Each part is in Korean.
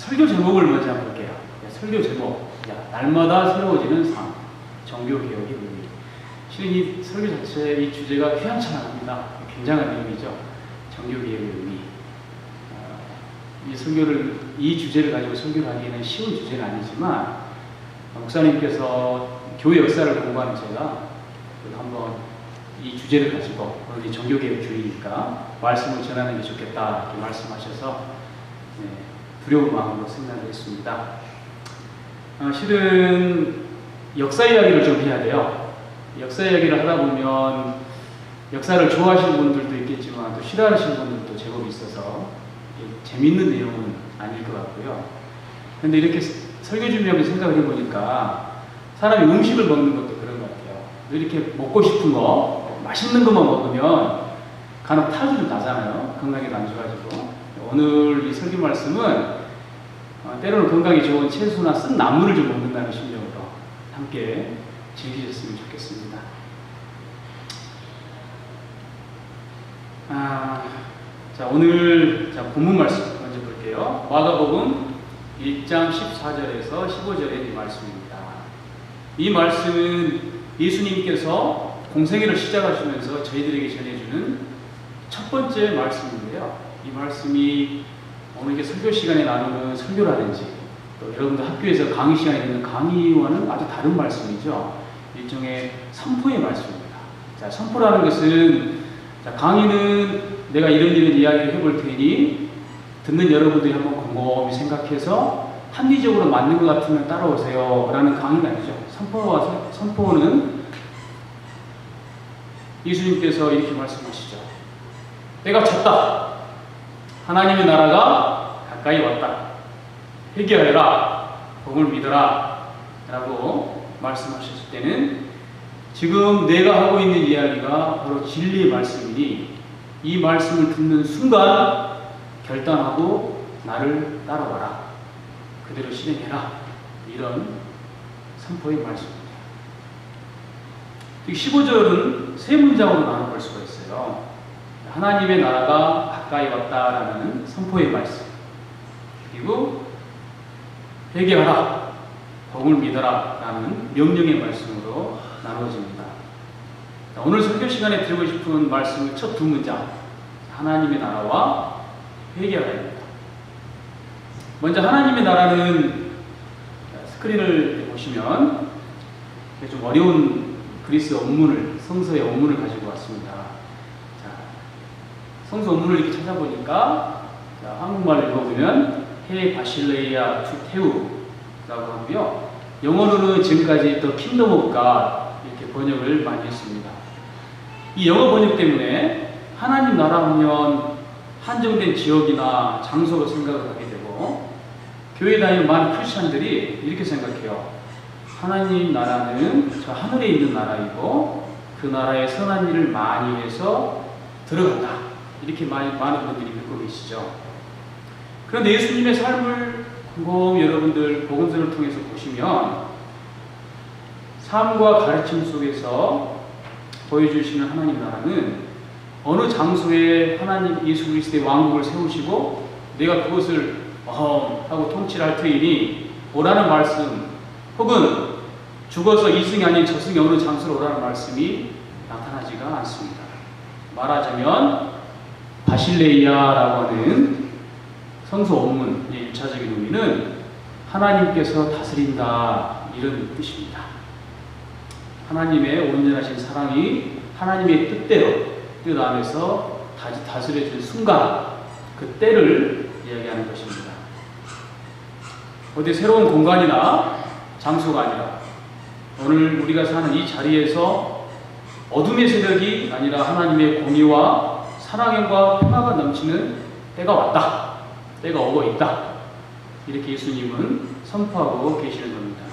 설교 제목을 먼저 한번 볼게요. 설교 제목. 날마다 새로워지는 삶. 정교개혁의 의미. 실은 이 설교 자체, 이 주제가 휘황찬란합니다. 굉장한 의미죠. 정교개혁의 의미. 이 주제를 가지고 설교를 하기에는 쉬운 주제는 아니지만, 목사님께서 교회 역사를 공부하는 제가 한번 이 주제를 가지고, 오늘 이 정교개혁 주의니까 말씀을 전하는 게 좋겠다 이렇게 말씀하셔서 두려운 마음으로 생각을 했습니다. 실은 역사 이야기를 좀 해야 돼요. 역사 이야기를 하다 보면 역사를 좋아하시는 분들도 있겠지만 또 싫어하시는 분들도 제법 있어서 재밌는 내용은 아닐 것 같고요. 그런데 이렇게 설교 준비하면서 생각을 해보니까 사람이 음식을 먹는 것도 그런 것 같아요. 이렇게 먹고 싶은 거, 맛있는 것만 먹으면 간혹 탈이 좀 나잖아요. 건강에도 안 좋아지고. 오늘 이 설교 말씀은 때로는 건강에 좋은 채소나 쓴 나물을 좀 먹는다는 심정으로 함께 즐기셨으면 좋겠습니다. 오늘 본문 말씀 먼저 볼게요. 마가복음 1장 14절에서 15절의 이 말씀입니다. 이 말씀은 예수님께서 공생애를 시작하시면서 저희들에게 전해주는 첫 번째 말씀인데요. 이 말씀이 오늘 이렇게 설교 시간에 나누는 설교라든지 또 여러분들 학교에서 강의 시간에 듣는 강의와는 아주 다른 말씀이죠. 일종의 선포의 말씀입니다. 선포라는 것은 강의는 내가 이런 이야기를 해볼 테니 듣는 여러분들이 한번 곰곰이 생각해서 합리적으로 맞는 것 같으면 따라오세요 라는 강의가 아니죠. 선포는 예수님께서 이렇게 말씀하시죠. 때가 찼다. 하나님의 나라가 가까이 왔다. 회개하여라. 복음을 믿어라. 라고 말씀하셨을 때는 지금 내가 하고 있는 이야기가 바로 진리의 말씀이니 이 말씀을 듣는 순간 결단하고 나를 따라와라. 그대로 실행해라. 이런 선포의 말씀입니다. 15절은 세 문장으로 나눠볼 수가 있어요. 하나님의 나라가 가까이 왔다라는 선포의 말씀. 그리고 회개하라. 복음을 믿어라. 라는 명령의 말씀으로 나누어집니다. 오늘 설교 시간에 드리고 싶은 말씀의 첫 두 문장. 하나님의 나라와 회개하라입니다. 먼저 하나님의 나라는 스크린을 보시면 좀 어려운 그리스 원문을, 성서의 원문을 가지고 왔습니다. 성서 원문을 이렇게 찾아보니까 한국말로 읽어보면 헤 바실레이아 투 테우라고 하고요. 영어로는 지금까지 더 킹덤 오브 갓 이렇게 번역을 많이 했습니다. 이 영어 번역 때문에 하나님 나라 하면 한정된 지역이나 장소로 생각을 하게 되고 교회 다니는 많은 크리스천들이 이렇게 생각해요. 하나님 나라는 저 하늘에 있는 나라이고 그 나라에 선한 일을 많이 해서 들어간다. 이렇게 많은 분들이 믿고 계시죠. 그런데 예수님의 삶을 곰곰이 여러분들 복음서를 통해서 보시면 삶과 가르침 속에서 보여주시는 하나님 나라는 어느 장소에 하나님 예수 그리스도의 왕국을 세우시고 내가 그것을 하고 통치를 할 터이니 오라는 말씀 혹은 죽어서 이승이 아닌 저승이 어느 장소로 오라는 말씀이 나타나지가 않습니다. 말하자면 바실레이아라고 하는 성서 원문의 1차적인 의미는 하나님께서 다스린다 이런 뜻입니다. 하나님의 온전하신 사랑이 하나님의 뜻대로 뜻 안에서 다스려진 순간 그 때를 이야기하는 것입니다. 어디 새로운 공간이나 장소가 아니라 오늘 우리가 사는 이 자리에서 어둠의 세력이 아니라 하나님의 공의와 사랑과 평화가 넘치는 때가 왔다. 때가 오고 있다. 이렇게 예수님은 선포하고 계시는 겁니다.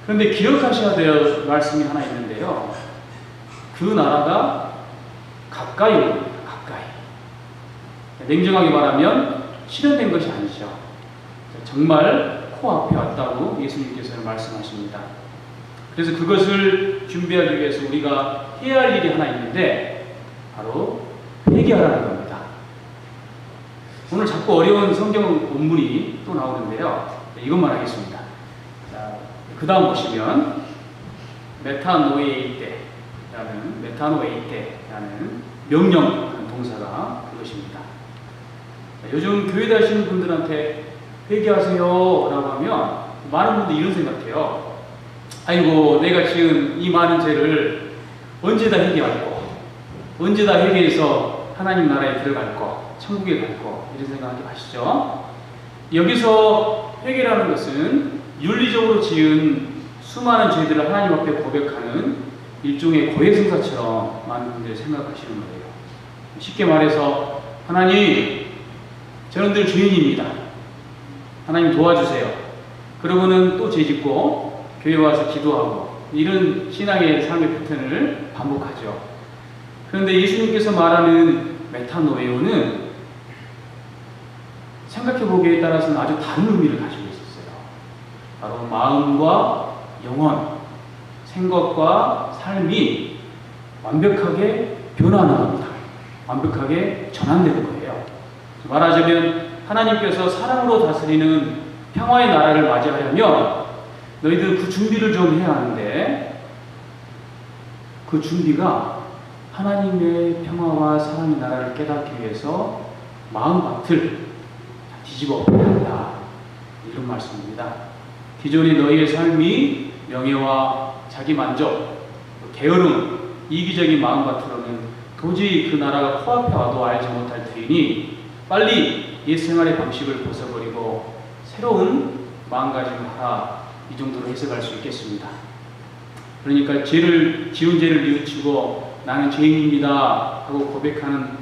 그런데 기억하셔야 될 말씀이 하나 있는데요. 그 나라가 가까이 옵니다. 가까이. 냉정하게 말하면 실현된 것이 아니죠. 정말 코앞에 왔다고 예수님께서는 말씀하십니다. 그래서 그것을 준비하기 위해서 우리가 해야 할 일이 하나 있는데 바로 회개하라는 겁니다. 오늘 자꾸 어려운 성경 본문이 또 나오는데요. 이것만 하겠습니다. 자, 그 다음 보시면 메타노에이테라는 명령하는 동사가 그것입니다. 자, 요즘 교회 다니시는 분들한테 회개하세요 라고 하면 많은 분들이 이런 생각해요. 아이고, 내가 지금 이 많은 죄를 언제 다 회개할 거, 언제 다 회개해서 하나님 나라에 들어갈 거, 천국에 갈 거, 이런 생각하지 마시죠. 여기서 회개라는 것은 윤리적으로 지은 수많은 죄들을 하나님 앞에 고백하는 일종의 고해성사처럼 많은 분들이 생각하시는 거예요. 쉽게 말해서 하나님, 저는 늘 죄인입니다. 하나님 도와주세요. 그러고는 또 죄짓고 교회 와서 기도하고 이런 신앙의 삶의 패턴을 반복하죠. 그런데 예수님께서 말하는 메타노에오는 생각해보기에 따라서는 아주 다른 의미를 가지고 있었어요. 바로 마음과 영혼, 생각과 삶이 완벽하게 변화하는 겁니다. 완벽하게 전환되는 거예요. 말하자면 하나님께서 사랑으로 다스리는 평화의 나라를 맞이하려면 너희들 그 준비를 좀 해야 하는데, 그 준비가 하나님의 평화와 사랑의 나라를 깨닫기 위해서 마음밭을 뒤집어 엎어야 한다, 이런 말씀입니다. 기존의 너희의 삶이 명예와 자기만족, 게으름, 이기적인 마음밭으로는 도저히 그 나라가 코앞에 와도 알지 못할 터이니 빨리 옛 생활의 방식을 벗어버리고 새로운 마음가짐을 하라, 이 정도로 해석할 수 있겠습니다. 그러니까 지은 죄를 뉘우치고 나는 죄인입니다 하고 고백하는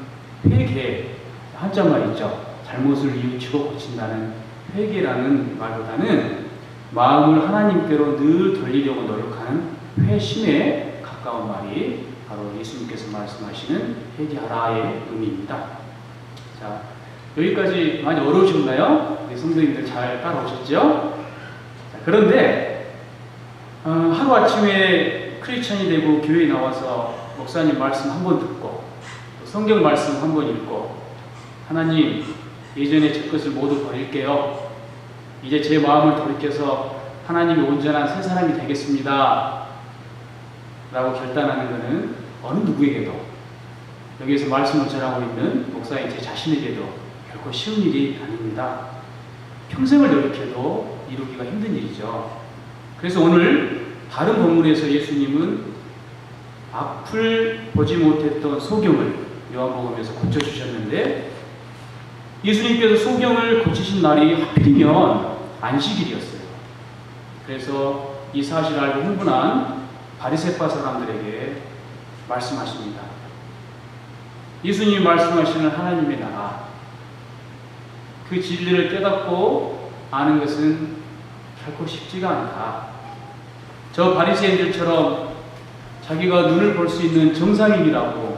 회개, 한자말 있죠. 잘못을 뉘우치고 고친다는 회개라는 말보다는 마음을 하나님께로 늘 돌리려고 노력하는 회심에 가까운 말이 바로 예수님께서 말씀하시는 회개하라의 의미입니다. 자, 여기까지 많이 어려우셨나요? 우리 성도님들 잘 따라오셨죠? 자, 그런데 하루아침에 크리스천이 되고 교회에 나와서 목사님 말씀 한번 듣고 성경 말씀 한번 읽고 하나님, 예전에 제 것을 모두 버릴게요. 이제 제 마음을 돌이켜서 하나님이 온전한 새 사람이 되겠습니다 라고 결단하는 것은 어느 누구에게도, 여기에서 말씀을 전하고 있는 목사인 제 자신에게도 결코 쉬운 일이 아닙니다. 평생을 노력해도 이루기가 힘든 일이죠. 그래서 오늘 다른 본문에서 예수님은 앞을 보지 못했던 소경을 요한복음에서 고쳐주셨는데, 예수님께서 소경을 고치신 날이 하필이면 안식일이었어요. 그래서 이 사실을 알고 흥분한 바리새파 사람들에게 말씀하십니다. 예수님이 말씀하시는 하나님의 나라, 그 진리를 깨닫고 아는 것은 결코 쉽지가 않다. 저 바리새인들처럼 자기가 눈을 볼 수 있는 정상인이라고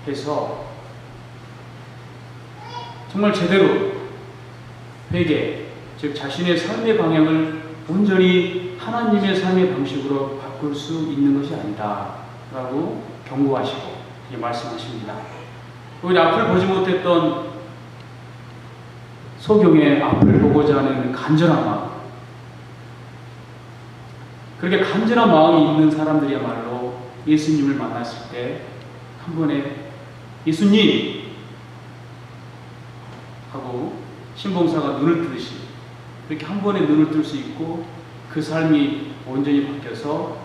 해서 정말 제대로 회개, 즉 자신의 삶의 방향을 온전히 하나님의 삶의 방식으로 바꿀 수 있는 것이 아니다 라고 경고하시고 말씀하십니다. 오히려 앞을 보지 못했던 소경의 앞을 보고자 하는 간절한 마음, 그렇게 간절한 마음이 있는 사람들이야말로 예수님을 만났을 때 한 번에 예수님 하고 신봉사가 눈을 뜨듯이 그렇게 한 번에 눈을 뜰 수 있고 그 삶이 온전히 바뀌어서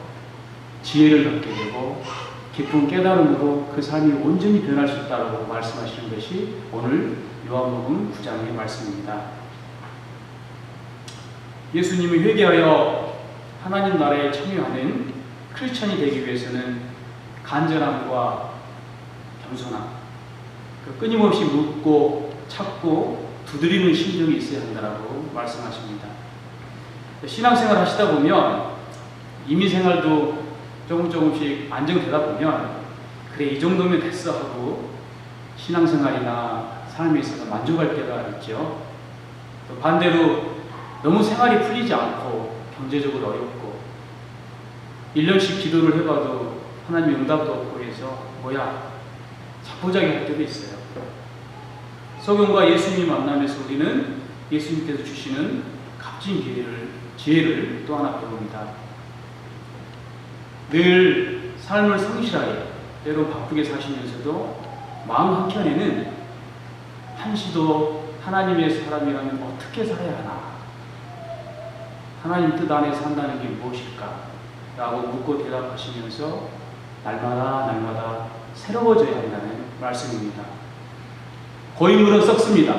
지혜를 얻게 되고 깊은 깨달음으로 그 삶이 온전히 변할 수 있다고 말씀하시는 것이 오늘 요한복음 9장의 말씀입니다. 예수님이 회개하여 하나님 나라에 참여하는 크리스천이 되기 위해서는 간절함과 겸손함, 끊임없이 묻고 찾고 두드리는 심정이 있어야 한다고 말씀하십니다. 신앙생활 하시다 보면 이민생활도 조금씩 안정되다 보면 그래 이 정도면 됐어 하고 신앙생활이나 삶에 있어서 만족할 때가 있죠. 또 반대로 너무 생활이 풀리지 않고 경제적으로 어렵고 1년씩 기도를 해봐도 하나님의 응답도 없고 해서 뭐야 자포자기 할 때도 있어요. 성경과 예수님 만나면서 우리는 예수님께서 주시는 값진 지혜를 또 하나 배웁니다. 늘 삶을 성실하게, 때로 바쁘게 사시면서도 마음 한켠에는 한시도 하나님의 사람이라면 어떻게 살아야 하나? 하나님 뜻 안에 산다는 게 무엇일까? 라고 묻고 대답하시면서 날마다 새로워져야 한다는 말씀입니다. 고인물은 썩습니다.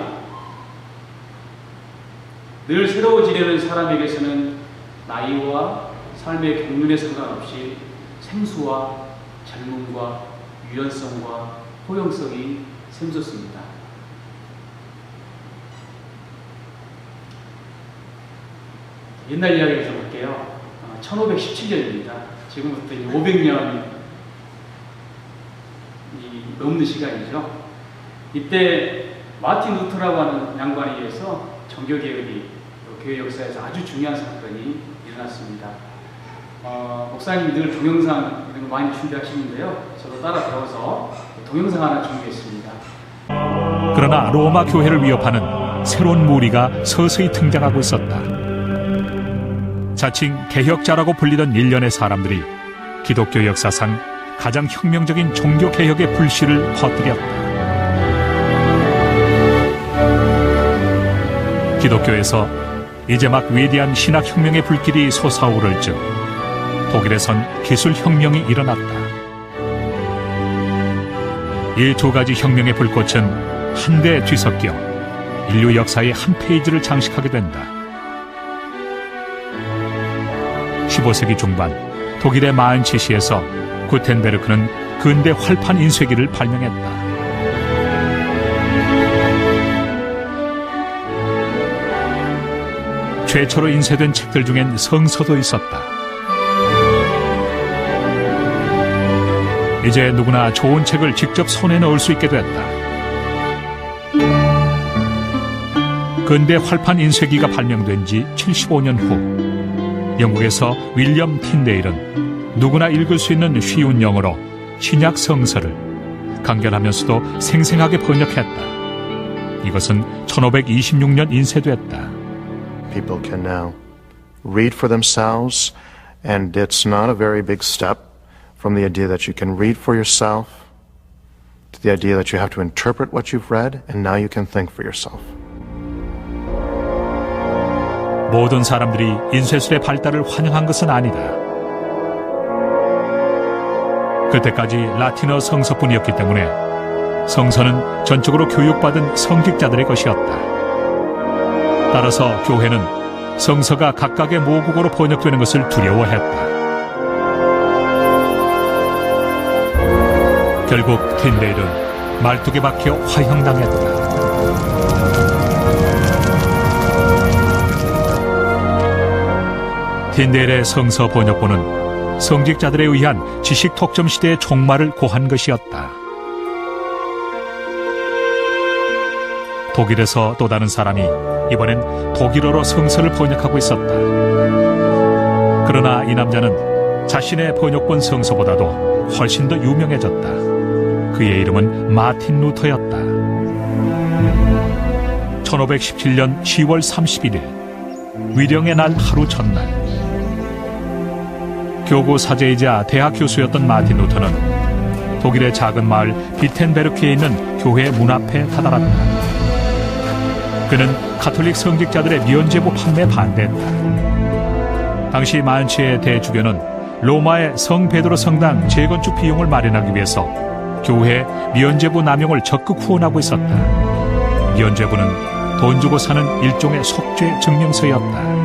늘 새로워지려는 사람에게서는 나이와 삶의 경륜에 상관없이 생수와 젊음과 유연성과 호영성이 샘솟습니다. 옛날 이야기를 좀 할게요. 1517년입니다. 지금부터 500년이 넘는 시간이죠. 이때 마틴 루터라고 하는 양반에 의해서 종교개혁이 교회 역사에서 아주 중요한 사건이 일어났습니다. 목사님이 늘 동영상 이런 거 많이 준비하시는데요. 저도 따라 배워서 동영상 하나 준비했습니다. 그러나 로마 교회를 위협하는 새로운 무리가 서서히 등장하고 있었다. 자칭 개혁자라고 불리던 일련의 사람들이 기독교 역사상 가장 혁명적인 종교개혁의 불씨를 퍼뜨렸다. 기독교에서 이제 막 위대한 신학혁명의 불길이 솟아오를 즈음 독일에선 기술혁명이 일어났다. 이 두 가지 혁명의 불꽃은 한데 뒤섞여 인류 역사의 한 페이지를 장식하게 된다. 15세기 중반 독일의 마인츠시에서 구텐베르크는 근대 활판 인쇄기를 발명했다. 최초로 인쇄된 책들 중엔 성서도 있었다. 이제 누구나 좋은 책을 직접 손에 넣을 수 있게 됐다. 근대 활판 인쇄기가 발명된 지 75년 후 영국에서 윌리엄 틴데일은 누구나 읽을 수 있는 쉬운 영어로 신약 성서를 간결하면서도 생생하게 번역했다. 이것은 1526년 인쇄됐다. People can now read for themselves, and it's not a very big step from the idea that you can read for yourself to the idea that you have to interpret what you've read, and now you can think for yourself. 모든 사람들이 인쇄술의 발달을 환영한 것은 아니다. 그때까지 라틴어 성서뿐이었기 때문에 성서는 전적으로 교육받은 성직자들의 것이었다. 따라서 교회는 성서가 각각의 모국어로 번역되는 것을 두려워했다. 결국 틴데일은 말뚝에 박혀 화형당했다. 틴데일의 성서 번역본은 성직자들에 의한 지식 독점 시대의 종말을 고한 것이었다. 독일에서 또 다른 사람이 이번엔 독일어로 성서를 번역하고 있었다. 그러나 이 남자는 자신의 번역본 성서보다도 훨씬 더 유명해졌다. 그의 이름은 마틴 루터였다. 1517년 10월 31일 위령의 날 하루 전날 교구 사제이자 대학 교수였던 마틴 루터는 독일의 작은 마을 비텐베르크에 있는 교회 문 앞에 다다랐다. 그는 가톨릭 성직자들의 면죄부 판매에 반대했다. 당시 마인츠의 대주교는 로마의 성 베드로 성당 재건축 비용을 마련하기 위해서 교회 면죄부 남용을 적극 후원하고 있었다. 면죄부는 돈 주고 사는 일종의 속죄 증명서였다.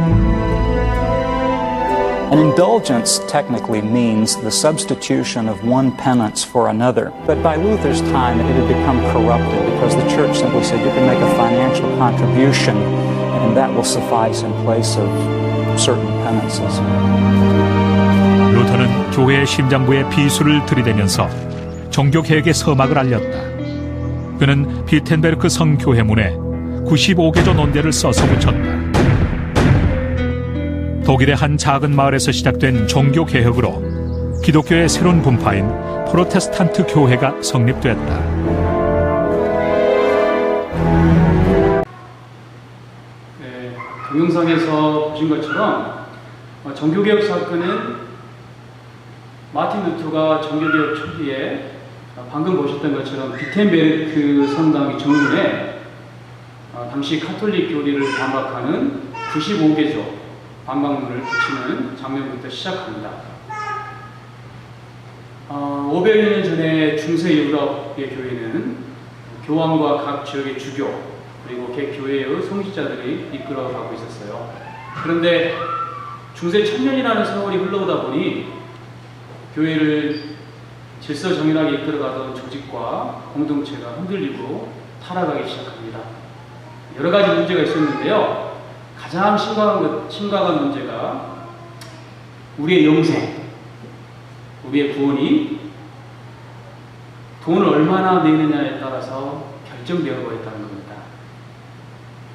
An indulgence technically means the substitution of one penance for another. But by Luther's time, it had become corrupted because the church simply said you can make a financial contribution and that will suffice in place of certain penances. 루터는 교회의 심장부에 비수를 들이대면서 종교개혁의 서막을 알렸다. 그는 비텐베르크 성교회문에 95개조 논대를 써서 붙였다. 독일의 한 작은 마을에서 시작된 종교개혁으로 기독교의 새로운 분파인 프로테스탄트 교회가 성립됐다. 동영상에서 보신 것처럼 종교개혁 사건은 마틴 루터가 종교개혁 초기에 방금 보셨던 것처럼 비텐베르크 성당의 정문에 당시 카톨릭 교리를 반박하는 95개조 방광문을 붙이는 장면부터 시작합니다. 500여 년 전에 중세 유럽의 교회는 교황과 각 지역의 주교 그리고 개 교회의 성직자들이 이끌어가고 있었어요. 그런데 중세 천년이라는 세월이 흘러오다 보니 교회를 질서정연하게 이끌어가던 조직과 공동체가 흔들리고 타락하기 시작합니다. 여러 가지 문제가 있었는데요. 가장 심각한 문제가 우리의 영생, 우리의 구원이 돈을 얼마나 내느냐에 따라서 결정되어 버렸다는 겁니다.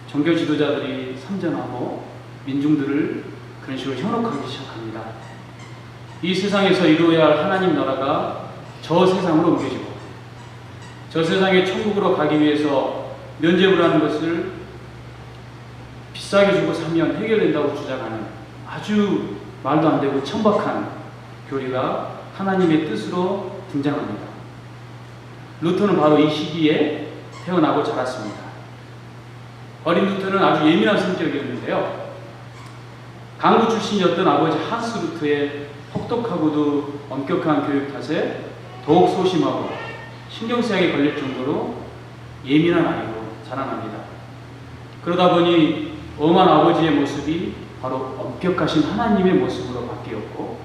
종교 지도자들이 선전하고 민중들을 그런 식으로 현혹하기 시작합니다. 이 세상에서 이루어야 할 하나님 나라가 저 세상으로 옮겨지고 저 세상의 천국으로 가기 위해서 면죄부를 하는 것을 비싸게 주고 사면 해결된다고 주장하는 아주 말도 안 되고 천박한 교리가 하나님의 뜻으로 등장합니다. 루터는 바로 이 시기에 태어나고 자랐습니다. 어린 루터는 아주 예민한 성격이었는데요. 강부 출신이었던 아버지 한스 루터의 혹독하고도 엄격한 교육 탓에 더욱 소심하고 신경쓰이게 걸릴 정도로 예민한 아이로 자라납니다. 그러다 보니 엄한 아버지의 모습이 바로 엄격하신 하나님의 모습으로 바뀌었고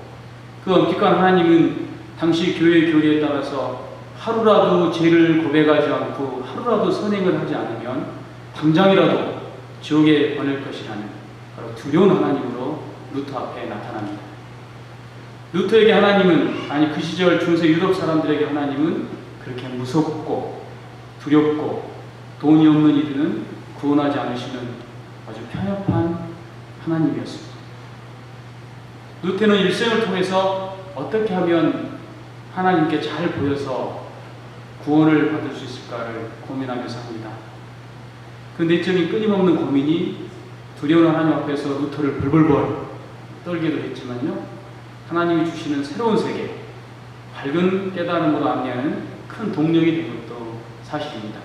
그 엄격한 하나님은 당시 교회의 교리에 따라서 하루라도 죄를 고백하지 않고 하루라도 선행을 하지 않으면 당장이라도 지옥에 보낼 것이라는 바로 두려운 하나님으로 루터 앞에 나타납니다. 루터에게 하나님은, 아니 그 시절 중세 유럽 사람들에게 하나님은 그렇게 무섭고 두렵고 돈이 없는 이들은 구원하지 않으시는 아주 편협한 하나님이었습니다. 루터는 일생을 통해서 어떻게 하면 하나님께 잘 보여서 구원을 받을 수 있을까를 고민하면서 합니다. 그 내적인 끊임없는 고민이 두려운 하나님 앞에서 루터를 벌벌벌 떨기도 했지만요. 하나님이 주시는 새로운 세계, 밝은 깨달음으로 안내하는 큰 동력이 된 것도 사실입니다.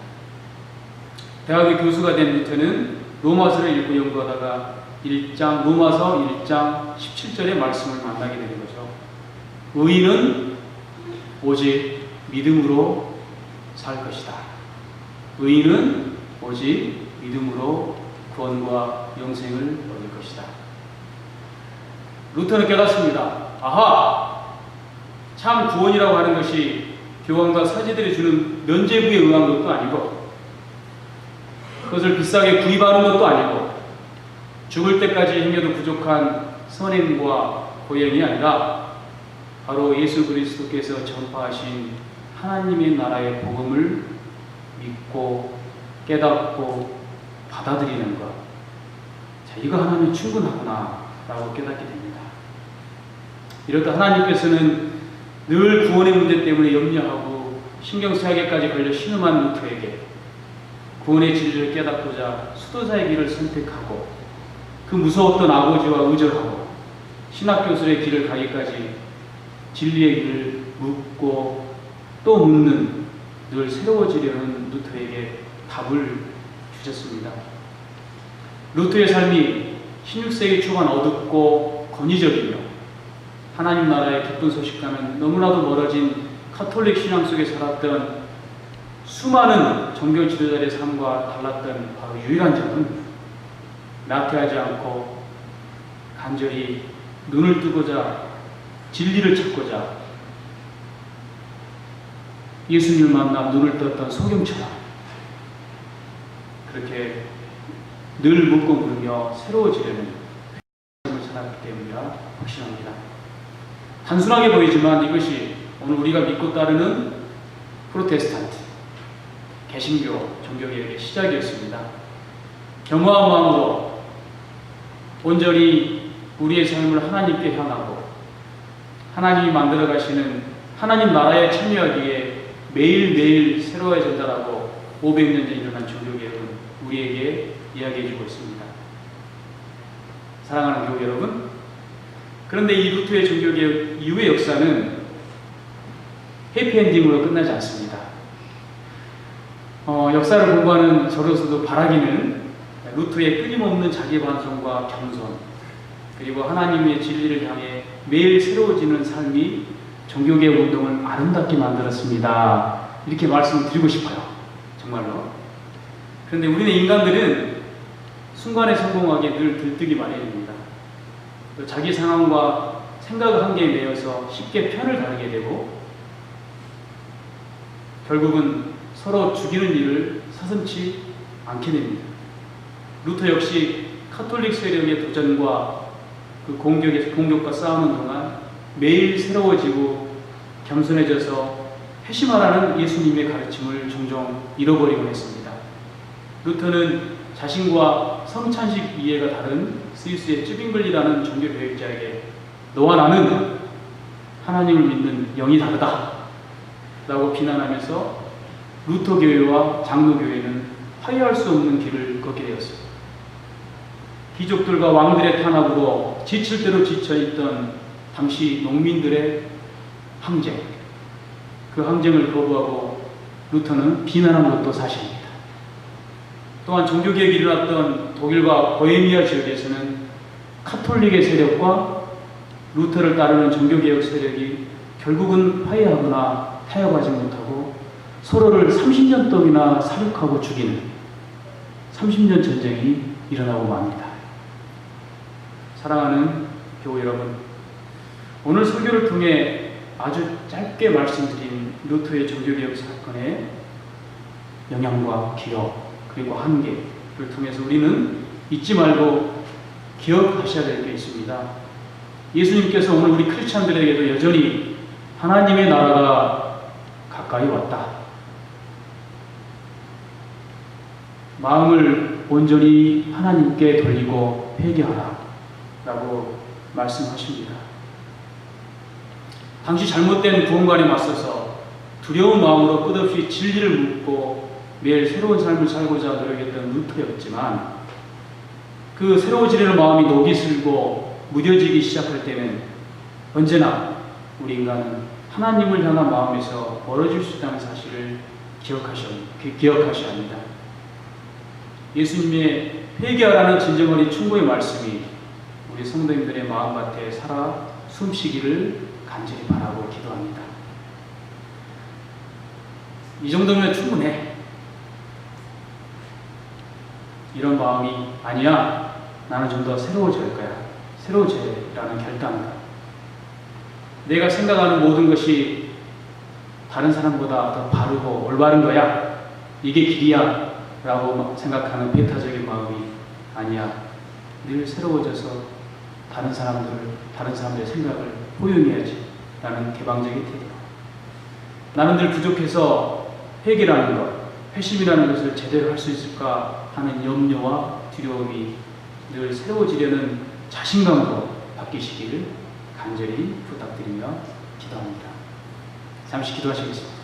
대학의 교수가 된 루터는 로마서를 읽고 연구하다가 로마서 1장 17절의 말씀을 만나게 되는 거죠. 의인은 오직 믿음으로 살 것이다. 의인은 오직 믿음으로 구원과 영생을 얻을 것이다. 루터는 깨닫습니다. 아하! 참 구원이라고 하는 것이 교황과 사제들이 주는 면죄부에 의한 것도 아니고 그것을 비싸게 구입하는 것도 아니고 죽을 때까지 행해도 부족한 선행과 고행이 아니라 바로 예수 그리스도께서 전파하신 하나님의 나라의 복음을 믿고 깨닫고 받아들이는 것. 자, 이거 하나면 충분하구나 라고 깨닫게 됩니다. 이렇다 하나님께서는 늘 구원의 문제 때문에 염려하고 신경쓰이게까지 걸려 신음한 루터에게 구원의 진리를 깨닫고자 수도사의 길을 선택하고 그 무서웠던 아버지와 의절하고 신학교술의 길을 가기까지 진리의 길을 묻고 또 묻는 늘 새로워지려는 루터에게 답을 주셨습니다. 루터의 삶이 16세기 초반 어둡고 권위적이며 하나님 나라의 기쁜 소식과는 너무나도 멀어진 카톨릭 신앙 속에 살았던 수많은 종교 지도자의 삶과 달랐던 바로 유일한 점은 나태하지 않고 간절히 눈을 뜨고자 진리를 찾고자 예수님을 만나 눈을 떴던 소경처럼 그렇게 늘 묻고 물으며 새로워지려는 삶을 살았기 때문이라 확신합니다. 단순하게 보이지만 이것이 오늘 우리가 믿고 따르는 프로테스탄트, 개신교 종교개혁의 시작이었습니다. 겸허한 마음으로 온전히 우리의 삶을 하나님께 향하고 하나님이 만들어 가시는 하나님 나라에 참여하기에 매일매일 새로워진다라고 500년 전에 일어난 종교개혁은 우리에게 이야기해주고 있습니다. 사랑하는 교우 여러분, 그런데 이 루터의 종교개혁 이후의 역사는 해피엔딩으로 끝나지 않습니다. 역사를 공부하는 저로서도 바라기는 루터의 끊임없는 자기 반성과 겸손, 그리고 하나님의 진리를 향해 매일 새로워지는 삶이 종교개혁 운동을 아름답게 만들었습니다. 이렇게 말씀드리고 싶어요. 정말로. 그런데 우리는 인간들은 순간에 성공하게 늘 들뜨기 마련입니다. 또 자기 상황과 생각의 한계에 매여서 쉽게 편을 다르게 되고 결국은 서로 죽이는 일을 서슴지 않게 됩니다. 루터 역시 카톨릭 세력의 도전과 그 공격과 싸우는 동안 매일 새로워지고 겸손해져서 회심하라는 예수님의 가르침을 종종 잃어버리곤 했습니다. 루터는 자신과 성찬식 이해가 다른 스위스의 쯔빙글리라는 종교교육자에게 너와 나는 하나님을 믿는 영이 다르다 라고 비난하면서 루터 교회와 장로 교회는 화해할 수 없는 길을 걷게 되었습니다. 귀족들과 왕들의 탄압으로 지칠 대로 지쳐있던 당시 농민들의 항쟁, 그 항쟁을 거부하고 루터는 비난한 것도 사실입니다. 또한 종교개혁이 일어났던 독일과 보헤미아 지역에서는 카톨릭의 세력과 루터를 따르는 종교개혁 세력이 결국은 화해하거나 타협하지 못하고 서로를 30년 동이나 사륙하고 죽이는 30년 전쟁이 일어나고 맙니다. 사랑하는 교우 여러분, 오늘 설교를 통해 아주 짧게 말씀드린 루터의 종교개혁 사건의 영향과 기억 그리고 한계를 통해서 우리는 잊지 말고 기억하셔야 될 게 있습니다. 예수님께서 오늘 우리 크리스찬들에게도 여전히 하나님의 나라가 가까이 왔다. 마음을 온전히 하나님께 돌리고 회개하라 라고 말씀하십니다. 당시 잘못된 구원관에 맞서서 두려운 마음으로 끝없이 진리를 묻고 매일 새로운 삶을 살고자 노력했던 루터였지만 그 새로워지려는 마음이 녹이 슬고 무뎌지기 시작할 때는 언제나 우리 인간은 하나님을 향한 마음에서 멀어질 수 있다는 사실을 기억하셔야 합니다. 예수님의 회개하라는 진정어린 충고의 말씀이 우리 성도님들의 마음밭에 살아 숨쉬기를 간절히 바라고 기도합니다. 이 정도면 충분해. 이런 마음이 아니야. 나는 좀 더 새로워질 거야. 새로워지라는 결단과 내가 생각하는 모든 것이 다른 사람보다 더 바르고 올바른 거야. 이게 길이야. 라고 생각하는 배타적인 마음이 아니야. 늘 새로워져서 다른 사람들의 생각을 포용해야지. 라는 개방적인 태도. 나는 늘 부족해서 회개라는 것, 회심이라는 것을 제대로 할 수 있을까 하는 염려와 두려움이 늘 새로워지려는 자신감으로 바뀌시기를 간절히 부탁드리며 기도합니다. 잠시 기도하시겠습니다.